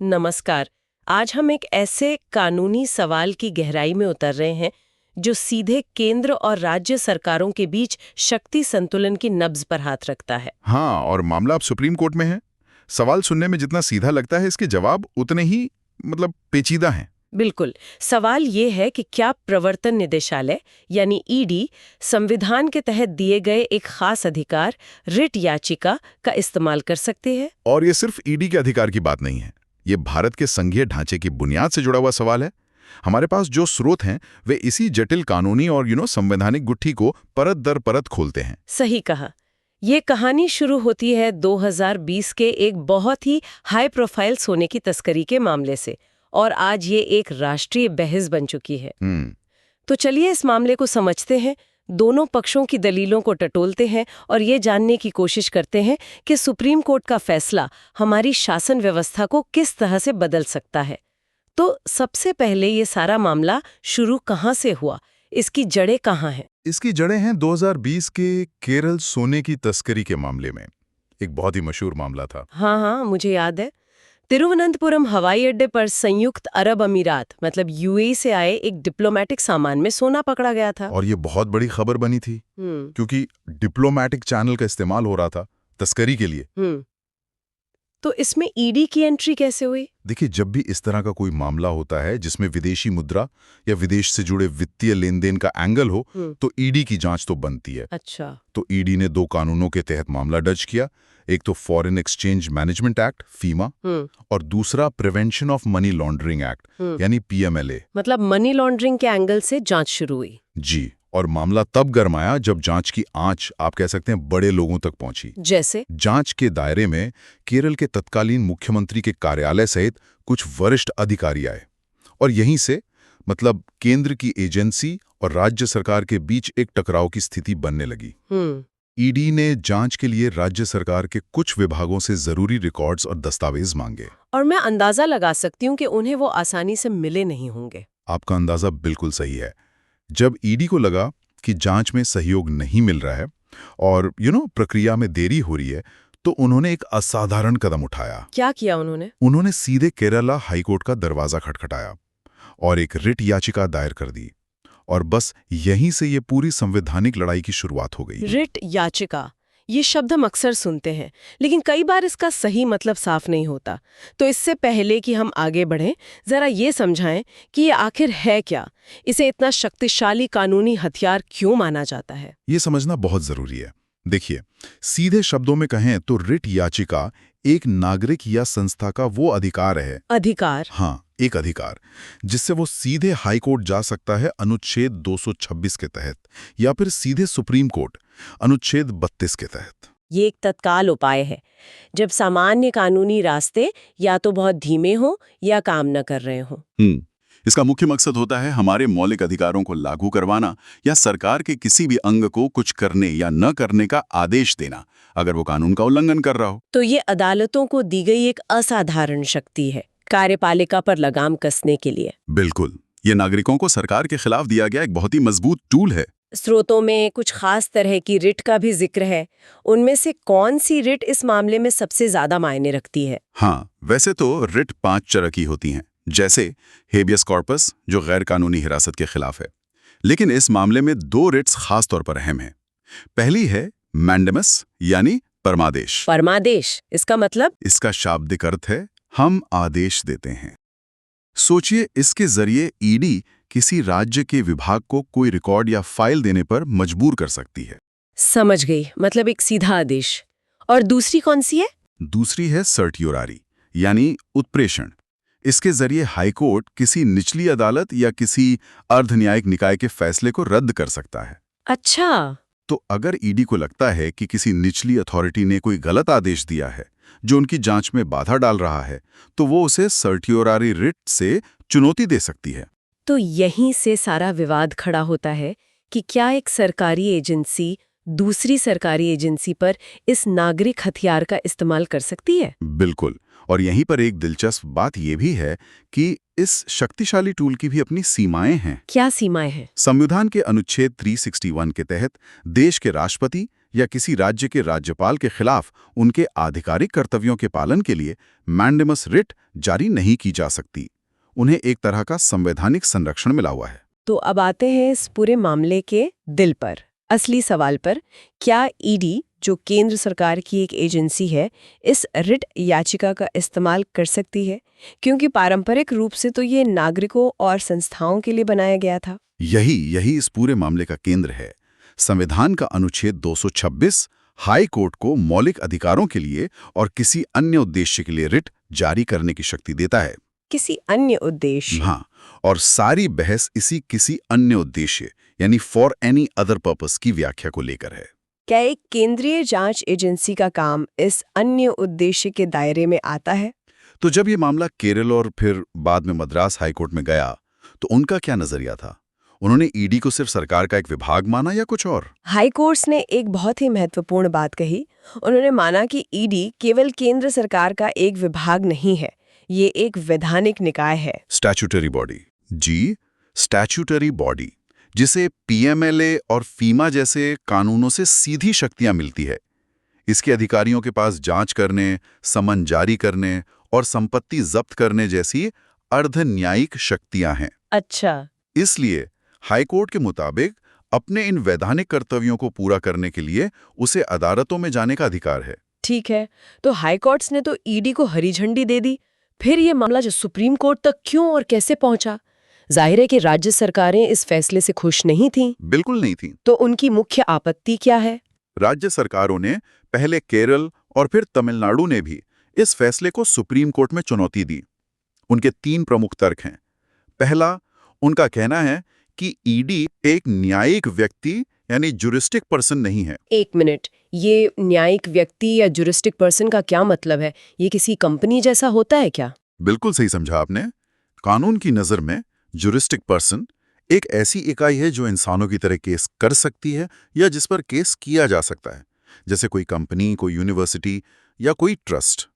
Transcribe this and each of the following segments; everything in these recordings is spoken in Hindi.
नमस्कार। आज हम एक ऐसे कानूनी सवाल की गहराई में उतर रहे हैं जो सीधे केंद्र और राज्य सरकारों के बीच शक्ति संतुलन की नब्ज पर हाथ रखता है। हाँ, और मामला अब सुप्रीम कोर्ट में है। सवाल सुनने में जितना सीधा लगता है, इसके जवाब उतने ही पेचीदा हैं। बिल्कुल। सवाल ये है कि क्या प्रवर्तन निदेशालय यानी ईडी संविधान के तहत दिए गए एक खास अधिकार रिट याचिका का इस्तेमाल कर सकते हैं? और ये सिर्फ ईडी के अधिकार की बात नहीं है, ये भारत के संघीय ढांचे की बुनियाद से जुड़ा हुआ सवाल है। हमारे पास जो स्रोत हैं वे इसी जटिल कानूनी और संवैधानिक गुत्थी को परत दर परत खोलते हैं। सही कहा। ये कहानी शुरू होती है 2020 के एक बहुत ही हाई प्रोफाइल सोने की तस्करी के मामले से, और आज ये एक राष्ट्रीय बहस बन चुकी है। तो चलिए इस मामले को समझते हैं, दोनों पक्षों की दलीलों को टटोलते हैं और ये जानने की कोशिश करते हैं कि सुप्रीम कोर्ट का फैसला हमारी शासन व्यवस्था को किस तरह से बदल सकता है। तो सबसे पहले ये सारा मामला शुरू कहाँ से हुआ, इसकी जड़ें कहाँ हैं? इसकी जड़ें हैं 2020 के केरल सोने की तस्करी के मामले में। एक बहुत ही मशहूर मामला था। हाँ, मुझे याद है। तिरुवनंतपुरम हवाई अड्डे पर संयुक्त अरब अमीरात मतलब यूएई से आए एक डिप्लोमेटिक सामान में सोना पकड़ा गया था। और ये बहुत बड़ी खबर बनी थी क्योंकि डिप्लोमेटिक चैनल का इस्तेमाल हो रहा था तस्करी के लिए। तो इसमें ईडी की एंट्री कैसे हुई? देखिए, जब भी इस तरह का कोई मामला होता है जिसमें विदेशी मुद्रा या विदेश से जुड़े वित्तीय लेन देन का एंगल हो, तो ईडी की जांच तो बनती है। अच्छा। तो ईडी ने 2 कानूनों के तहत मामला दर्ज किया। एक तो फॉरेन एक्सचेंज मैनेजमेंट एक्ट फीमा और दूसरा prevention of money laundering act यानी पीएमएलए। मतलब मनी लॉन्ड्रिंग के एंगल से जांच शुरू हुई। जी, और मामला तब गरमाया जब जांच की आंच आप कह सकते हैं बड़े लोगों तक पहुंची। जैसे जांच के दायरे में केरल के तत्कालीन मुख्यमंत्री के कार्यालय सहित कुछ वरिष्ठ अधिकारी आए, और यहीं से केंद्र की एजेंसी और राज्य सरकार के बीच एक टकराव की स्थिति बनने लगी। ईडी ने जांच के लिए राज्य सरकार के कुछ विभागों से जरूरी रिकॉर्ड्स और दस्तावेज मांगे। और मैं अंदाजा लगा सकती हूँ कि उन्हें वो आसानी से मिले नहीं होंगे। आपका अंदाजा बिल्कुल सही है। जब ईडी को लगा कि जांच में सहयोग नहीं मिल रहा है और प्रक्रिया में देरी हो रही है, तो उन्होंने एक असाधारण कदम उठाया। क्या किया उन्होंने? उन्होंने सीधे केरला हाईकोर्ट का दरवाजा खटखटाया और एक रिट याचिका दायर कर दी। और बस यहीं से ये पूरी संवैधानिक लड़ाई की शुरुआत हो गई। रिट याचिका, ये शब्द हम अक्सर सुनते हैं, लेकिन कई बार इसका सही मतलब साफ नहीं होता। तो इससे पहले कि हम आगे बढ़ें, जरा ये समझाएं कि ये आखिर है क्या, इसे इतना शक्तिशाली कानूनी हथियार क्यों माना जाता है? ये समझना बहुत जरूरी है। देखिए, सीधे शब्दों में कहें तो रिट याचिका एक नागरिक या संस्था का वो अधिकार है। अधिकार? हाँ, एक अधिकार जिससे वो सीधे हाई कोर्ट जा सकता है अनुच्छेद 226 के तहत, या फिर सीधे सुप्रीम कोर्ट अनुच्छेद 32 के तहत। ये एक तत्काल उपाय है जब सामान्य कानूनी रास्ते या तो बहुत धीमे हो या काम न कर रहे हो। इसका मुख्य मकसद होता है हमारे मौलिक अधिकारों को लागू करवाना या सरकार के किसी भी अंग को कुछ करने या न करने का आदेश देना, अगर वो कानून का उल्लंघन कर रहा हो। तो ये अदालतों को दी गई एक असाधारण शक्ति है कार्यपालिका पर लगाम कसने के लिए। बिल्कुल, ये नागरिकों को सरकार के खिलाफ दिया गया एक बहुत ही मजबूत टूल है। स्रोतों में कुछ खास तरह की रिट का भी जिक्र है। उनमें से कौन सी रिट इस मामले में सबसे ज्यादा मायने रखती है? हाँ, वैसे तो रिट 5 तरह की होती हैं, जैसे हेबियस कॉर्पस जो गैर कानूनी हिरासत के खिलाफ है। लेकिन इस मामले में 2 रिट्स खास तौर पर अहम हैं। पहली है मैंडेमस यानी परमादेश। परमादेश, इसका मतलब? इसका शाब्दिक अर्थ है हम आदेश देते हैं। सोचिए, इसके जरिए ईडी किसी राज्य के विभाग को कोई रिकॉर्ड या फाइल देने पर मजबूर कर सकती है। समझ गई, मतलब एक सीधा आदेश। और दूसरी कौन सी है? दूसरी है सर्टियोरारी यानी उत्प्रेषण। इसके जरिए हाईकोर्ट किसी निचली अदालत या किसी अर्धन्यायिक निकाय के फैसले को रद्द कर सकता है। अच्छा। तो अगर ईडी को लगता है कि किसी निचली अथॉरिटी ने कोई गलत आदेश दिया है जो उनकी जांच में बाधा डाल रहा है, तो वो उसे सर्टियोरारी रिट से चुनौती दे सकती है। तो यहीं से सारा विवाद खड़ा होता है कि क्या एक सरकारी एजेंसी दूसरी सरकारी एजेंसी पर इस नागरिक हथियार का इस्तेमाल कर सकती है? बिल्कुल, और यहीं पर एक दिलचस्प बात यह भी है कि इस शक्तिशाली टूल की भी अपनी सीमाएं हैं। क्या सीमाएं हैं? संविधान के अनुच्छेद 361 के तहत देश के राष्ट्रपति या किसी राज्य के राज्यपाल के खिलाफ उनके आधिकारिक कर्तव्यों के पालन के लिए मैंडेमस रिट जारी नहीं की जा सकती। उन्हें एक तरह का संवैधानिक संरक्षण मिला हुआ है। तो अब आते हैं इस पूरे मामले के दिल पर, असली सवाल पर। क्या ईडी, जो केंद्र सरकार की एक एजेंसी है, इस रिट याचिका का इस्तेमाल कर सकती है? क्योंकि पारंपरिक रूप से तो ये नागरिकों और संस्थाओं के लिए बनाया गया था। यही इस पूरे मामले का केंद्र है। संविधान का अनुच्छेद 226 हाई कोर्ट को मौलिक अधिकारों के लिए और किसी अन्य उद्देश्य के लिए रिट जारी करने की शक्ति देता है। किसी अन्य उद्देश्य? हाँ, और सारी बहस इसी किसी अन्य उद्देश्य यानी फॉर एनी अदर पर्पस की व्याख्या को लेकर है। क्या एक केंद्रीय जांच एजेंसी का काम इस अन्य उद्देश्य के दायरे में आता है? तो जब ये मामला केरल और फिर बाद में मद्रास हाईकोर्ट में गया, तो उनका क्या नजरिया था? उन्होंने ईडी को सिर्फ सरकार का एक विभाग माना या कुछ और? हाई कोर्ट्स ने एक बहुत ही महत्वपूर्ण बात कही। उन्होंने माना कि ईडी केवल केंद्र सरकार का एक विभाग नहीं है, ये एक वैधानिक निकाय है। Statutory body. जी, स्टैट्यूटरी बॉडी, जिसे पीएमएलए और फीमा जैसे कानूनों से सीधी शक्तियां मिलती है। इसके अधिकारियों के पास जांच करने, समन जारी करने और संपत्ति जब्त करने जैसी अर्ध न्यायिक शक्तियां हैं। अच्छा। इसलिए हाईकोर्ट के मुताबिक अपने इन वैधानिक कर्तव्यों को पूरा करने के लिए उसे अदालतों में जाने का अधिकार है। ठीक है, तो हाई कोर्ट्स ने तो ईडी को हरी झंडी दे दी। फिर ये मामला जो सुप्रीम कोर्ट तक क्यों और कैसे पहुंचा? जाहिर है कि राज्य सरकारें इस फैसले से खुश नहीं थीं। बिल्कुल नहीं थीं। तो उनकी मुख्य आपत्ति क्या है? राज्य सरकारों ने, पहले केरल और फिर तमिलनाडु ने भी इस फैसले को सुप्रीम कोर्ट में चुनौती दी। उनके 3 प्रमुख तर्क हैं। पहला, उनका कहना है कि ईडी एक न्यायिक व्यक्ति यानी जुरिस्टिक पर्सन नहीं है। एक मिनट, ये न्यायिक व्यक्ति या जुरिस्टिक पर्सन का क्या मतलब है? ये किसी कंपनी जैसा होता है क्या? बिल्कुल सही समझा आपने। कानून की नज़र में जुरिस्टिक पर्सन एक ऐसी इकाई है जो इंसानों की तरह केस कर सकती है या जिस पर केस किया जा सकता है, जैसे कोई कंपनी, कोई यूनिवर्सिटी या कोई ट्रस्ट।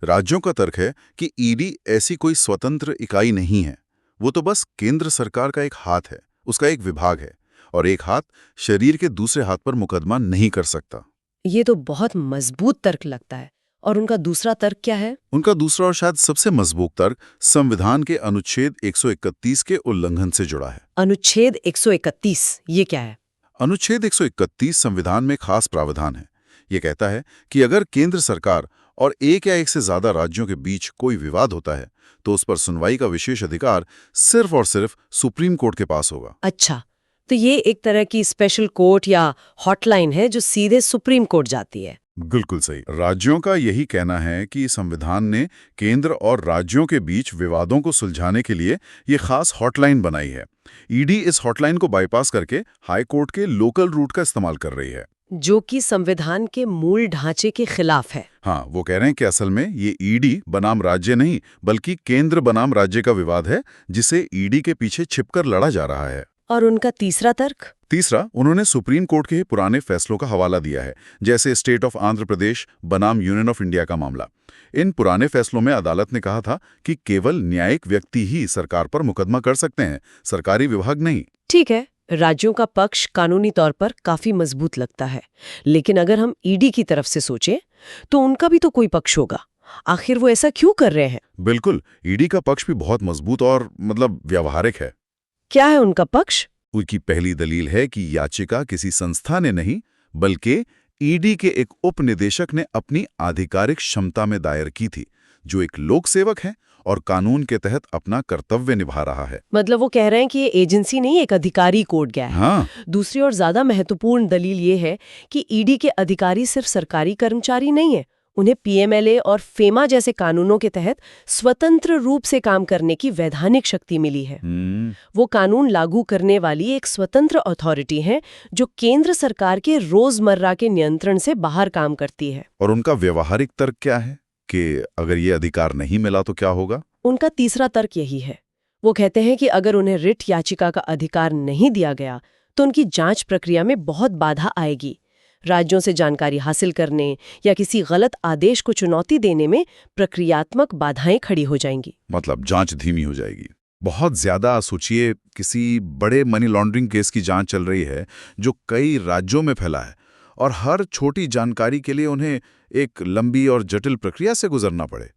राज्यों का तर्क है कि ईडी ऐसी कोई स्वतंत्र इकाई नहीं है। वो तो बस केंद्र सरकार का एक हाथ है, उसका एक विभाग है, और एक हाथ शरीर के दूसरे हाथ पर मुकदमा नहीं कर सकता। ये तो बहुत मजबूत तर्क लगता है। और उनका दूसरा तर्क क्या है? उनका दूसरा और शायद सबसे मजबूत तर्क संविधान के अनुच्छेद 131 के उल्लंघन से जुड़ा है। अनुच्छेद 131, ये क्या है? अनुच्छेद 131 संविधान में खास प्रावधान है। ये कहता है कि अगर केंद्र सरकार और एक या एक से ज्यादा राज्यों के बीच कोई विवाद होता है, तो उस पर सुनवाई का विशेष अधिकार सिर्फ और सिर्फ सुप्रीम कोर्ट के पास होगा। अच्छा, तो ये एक तरह की स्पेशल कोर्ट या हॉटलाइन है जो सीधे सुप्रीम कोर्ट जाती है। बिल्कुल सही। राज्यों का यही कहना है कि संविधान ने केंद्र और राज्यों के बीच विवादों को सुलझाने के लिए ये खास हॉटलाइन बनाई है। ईडी इस हॉटलाइन को बाईपास करके हाई कोर्ट के लोकल रूट का इस्तेमाल कर रही है, जो कि संविधान के मूल ढांचे के खिलाफ है। हाँ, वो कह रहे हैं कि असल में ये ईडी बनाम राज्य नहीं, बल्कि केंद्र बनाम राज्य का विवाद है, जिसे ईडी के पीछे छिपकर लड़ा जा रहा है। और उनका तीसरा तर्क? तीसरा, उन्होंने सुप्रीम कोर्ट के पुराने फैसलों का हवाला दिया है, जैसे स्टेट ऑफ आंध्र प्रदेश बनाम यूनियन ऑफ इंडिया का मामला। इन पुराने फैसलों में अदालत ने कहा था कि केवल न्यायिक व्यक्ति ही सरकार पर मुकदमा कर सकते हैं, सरकारी विभाग नहीं। ठीक है, राज्यों का पक्ष कानूनी तौर पर काफी मजबूत लगता है, लेकिन अगर हम ईडी की तरफ से सोचें तो उनका भी तो कोई पक्ष होगा। आखिर वो ऐसा क्यों कर रहे हैं? बिल्कुल, ईडी का पक्ष भी बहुत मजबूत और व्यावहारिक है। क्या है उनका पक्ष? उनकी पहली दलील है कि याचिका किसी संस्था ने नहीं, बल्कि ईडी के एक उप निदेशक ने अपनी आधिकारिक क्षमता में दायर की थी, जो एक लोक सेवक है और कानून के तहत अपना कर्तव्य निभा रहा है। मतलब वो कह रहे हैं कि ये एजेंसी नहीं, एक अधिकारी कोर्ट गया है। हाँ। दूसरी और ज्यादा महत्वपूर्ण दलील ये है कि ईडी के अधिकारी सिर्फ सरकारी कर्मचारी नहीं है, उन्हें पीएमएलए और फेमा जैसे कानूनों के तहत स्वतंत्र रूप से काम करने की वैधानिक शक्ति मिली है। वो कानून लागू करने वाली एक स्वतंत्र अथॉरिटी है जो केंद्र सरकार के रोजमर्रा के नियंत्रण से बाहर काम करती है। और उनका व्यवहारिक तर्क क्या है कि अगर ये अधिकार नहीं मिला तो क्या होगा? उनका तीसरा तर्क यही है। वो कहते हैं कि अगर उन्हें रिट याचिका का अधिकार नहीं दिया गया तो उनकी जांच प्रक्रिया में बहुत बाधा आएगी। राज्यों से जानकारी हासिल करने या किसी गलत आदेश को चुनौती देने में प्रक्रियात्मक बाधाएं खड़ी हो जाएंगी। मतलब जांच धीमी हो जाएगी। बहुत ज्यादा सोचिए, किसी बड़े मनी लॉन्ड्रिंग केस की जांच चल रही है जो कई राज्यों में फैला है, और हर छोटी जानकारी के लिए उन्हें एक लंबी और जटिल प्रक्रिया से गुजरना पड़े।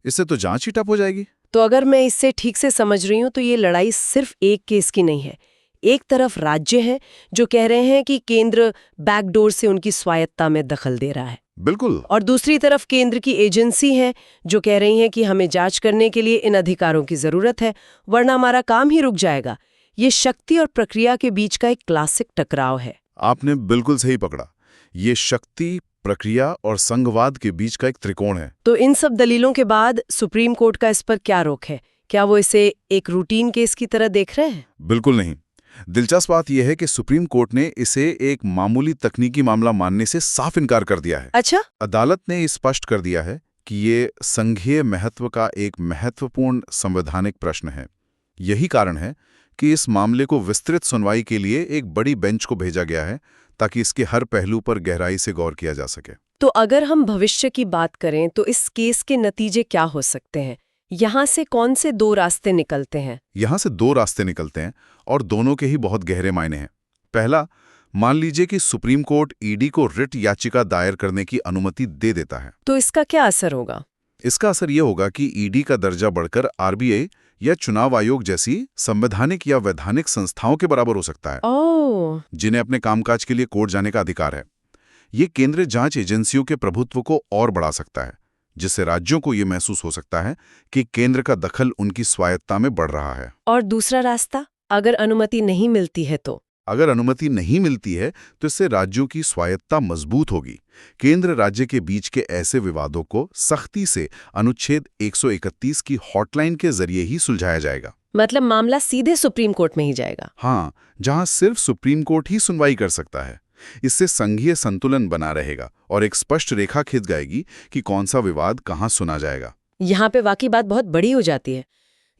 इससे तो जांच ही ठप हो जाएगी। तो अगर मैं इससे ठीक से समझ रही हूँ तो ये लड़ाई सिर्फ एक केस की नहीं है। एक तरफ राज्य है जो कह रहे हैं कि केंद्र बैकडोर से उनकी स्वायत्ता में दखल दे रहा है, बिल्कुल। और दूसरी तरफ केंद्र की एजेंसी है जो कह रही हैं कि हमें जांच करने के लिए इन अधिकारों की जरूरत है, वरना हमारा काम ही रुक जाएगा। ये शक्ति और प्रक्रिया के बीच का एक क्लासिक टकराव है। आपने बिल्कुल सही पकड़ा। ये शक्ति, प्रक्रिया और संघवाद के बीच का एक त्रिकोण है। तो इन सब दलीलों के बाद सुप्रीम कोर्ट का इस पर क्या रोक है? क्या वो इसे एक रूटीन केस की तरह देख रहे हैं? बिल्कुल नहीं। दिलचस्प बात यह है कि सुप्रीम कोर्ट ने इसे एक मामूली तकनीकी मामला मानने से साफ इनकार कर दिया है। अच्छा? अदालत ने स्पष्ट कर दिया है कि ये संघीय महत्व का एक महत्वपूर्ण संवैधानिक प्रश्न है। यही कारण है कि इस मामले को विस्तृत सुनवाई के लिए एक बड़ी बेंच को भेजा गया है, ताकि इसके हर पहलू पर गहराई से गौर किया जा सके। तो अगर हम भविष्य की बात करें तो इस केस के नतीजे क्या हो सकते हैं? यहाँ से कौन से दो रास्ते निकलते हैं? यहाँ से दो रास्ते निकलते हैं और दोनों के ही बहुत गहरे मायने हैं। पहला, मान लीजिए कि सुप्रीम कोर्ट ईडी को रिट याचिका दायर करने की अनुमति दे देता है। तो इसका क्या असर होगा? इसका असर यह होगा कि ईडी का दर्जा बढ़कर आरबीआई या चुनाव आयोग जैसी संवैधानिक या वैधानिक संस्थाओं के बराबर हो सकता है, जिन्हें अपने कामकाज के लिए कोर्ट जाने का अधिकार है। ये केंद्रीय जांच एजेंसियों के प्रभुत्व को और बढ़ा सकता है, जिससे राज्यों को ये महसूस हो सकता है कि केंद्र का दखल उनकी स्वायत्ता में बढ़ रहा है। और दूसरा रास्ता, अगर अनुमति नहीं मिलती है तो? अगर अनुमति नहीं मिलती है तो इससे राज्यों की स्वायत्ता मजबूत होगी। केंद्र राज्य के बीच के ऐसे विवादों को सख्ती से अनुच्छेद 131 की हॉटलाइन के जरिए ही सुलझाया जाएगा। मतलब मामला सीधे सुप्रीम कोर्ट में ही जाएगा? हाँ, जहां सिर्फ सुप्रीम कोर्ट ही सुनवाई कर सकता है। इससे संघीय संतुलन बना रहेगा और एक स्पष्ट रेखा खिंच जाएगी कि कौन सा विवाद कहां सुना जाएगा। यहाँ पे वाकई बात बहुत बड़ी हो जाती है।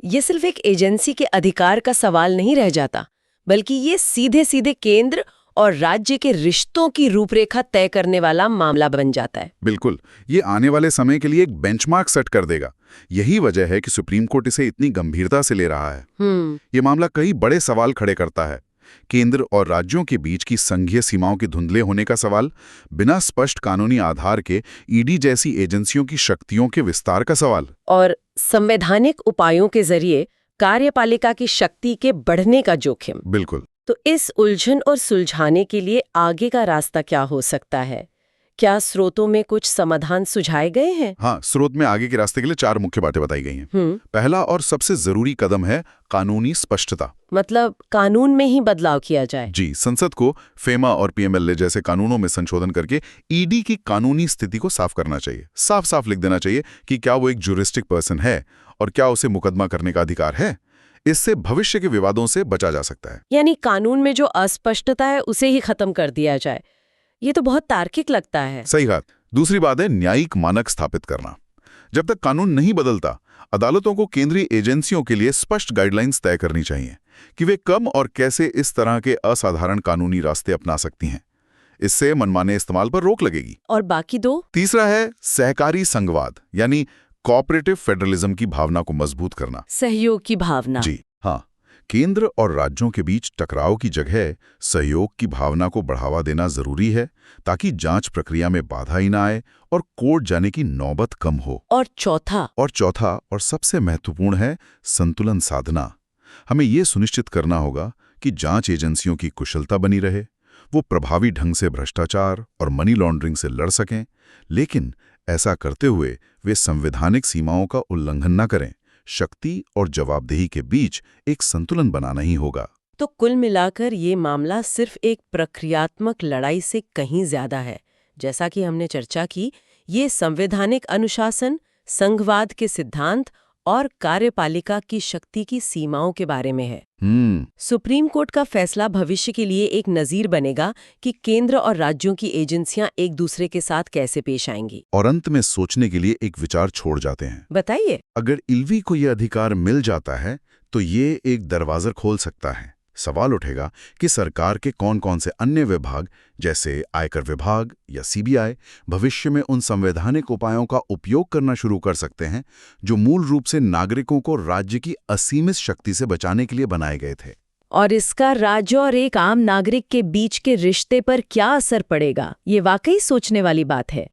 ये सिर्फ एक एजेंसी के अधिकार का सवाल नहीं रह जाता, बल्कि ये सीधे सीधे केंद्र और राज्य के रिश्तों की रूपरेखा तय करने वाला मामला बन जाता है। बिल्कुल, ये आने वाले समय के लिए एक बेंचमार्क सेट कर देगा। यही वजह है कि सुप्रीम कोर्ट इसे इतनी गंभीरता से ले रहा है। ये मामला कई बड़े सवाल खड़े करता है। केंद्र और राज्यों के बीच की संघीय सीमाओं के धुंधले होने का सवाल, बिना स्पष्ट कानूनी आधार के ईडी जैसी एजेंसियों की शक्तियों के विस्तार का सवाल, और संवैधानिक उपायों के जरिए कार्यपालिका की शक्ति के बढ़ने का जोखिम। बिल्कुल। तो इस उलझन और सुलझाने के लिए आगे का रास्ता क्या हो सकता है? क्या स्रोतों में कुछ समाधान सुझाए गए हैं? हाँ, स्रोत में आगे के रास्ते के लिए 4 मुख्य बातें बताई गई हैं। पहला और सबसे जरूरी कदम है कानूनी स्पष्टता। मतलब कानून में ही बदलाव किया जाए? जी, संसद को फेमा और पीएमएलए जैसे कानूनों में संशोधन करके ईडी की कानूनी स्थिति को साफ करना चाहिए। साफ साफ लिख देना चाहिए कि क्या वो एक ज्यूरिस्टिक पर्सन है और क्या उसे मुकदमा करने का अधिकार है। इससे भविष्य के विवादों से बचा जा सकता है। यानी कानून में जो अस्पष्टता है उसे ही खत्म कर दिया जाए। ये तो बहुत तार्किक लगता है। सही बात। दूसरी बात है न्यायिक मानक स्थापित करना। जब तक कानून नहीं बदलता, अदालतों को केंद्रीय एजेंसियों के लिए स्पष्ट गाइडलाइंस तय करनी चाहिए कि वे कब और कैसे इस तरह के असाधारण कानूनी रास्ते अपना सकती हैं। इससे मनमाने इस्तेमाल पर रोक लगेगी। और बाकी दो? तीसरा है सहकारी संघवाद, यानी कोऑपरेटिव फेडरलिज्म की भावना को मजबूत करना। सहयोग की भावना। जी हाँ, केंद्र और राज्यों के बीच टकराव की जगह सहयोग की भावना को बढ़ावा देना जरूरी है, ताकि जांच प्रक्रिया में बाधा ही ना आए और कोर्ट जाने की नौबत कम हो। और चौथा और सबसे महत्वपूर्ण है संतुलन साधना। हमें ये सुनिश्चित करना होगा कि जांच एजेंसियों की कुशलता बनी रहे, वो प्रभावी ढंग से भ्रष्टाचार और मनी लॉन्ड्रिंग से लड़ सकें, लेकिन ऐसा करते हुए वे संवैधानिक सीमाओं का उल्लंघन न करें। शक्ति और जवाबदेही के बीच एक संतुलन बनाना ही होगा। तो कुल मिलाकर ये मामला सिर्फ एक प्रक्रियात्मक लड़ाई से कहीं ज्यादा है। जैसा कि हमने चर्चा की, ये संवैधानिक अनुशासन, संघवाद के सिद्धांत और कार्यपालिका की शक्ति की सीमाओं के बारे में है। सुप्रीम कोर्ट का फैसला भविष्य के लिए एक नजीर बनेगा कि केंद्र और राज्यों की एजेंसियां एक दूसरे के साथ कैसे पेश आएंगी। और अंत में सोचने के लिए एक विचार छोड़ जाते हैं। बताइए। अगर इल्वी को यह अधिकार मिल जाता है तो ये एक दरवाजा खोल सकता है। सवाल उठेगा कि सरकार के कौन कौन से अन्य विभाग, जैसे आयकर विभाग या सीबीआई, भविष्य में उन संवैधानिक उपायों का उपयोग करना शुरू कर सकते हैं जो मूल रूप से नागरिकों को राज्य की असीमित शक्ति से बचाने के लिए बनाए गए थे। और इसका राज्य और एक आम नागरिक के बीच के रिश्ते पर क्या असर पड़ेगा, ये वाकई सोचने वाली बात है।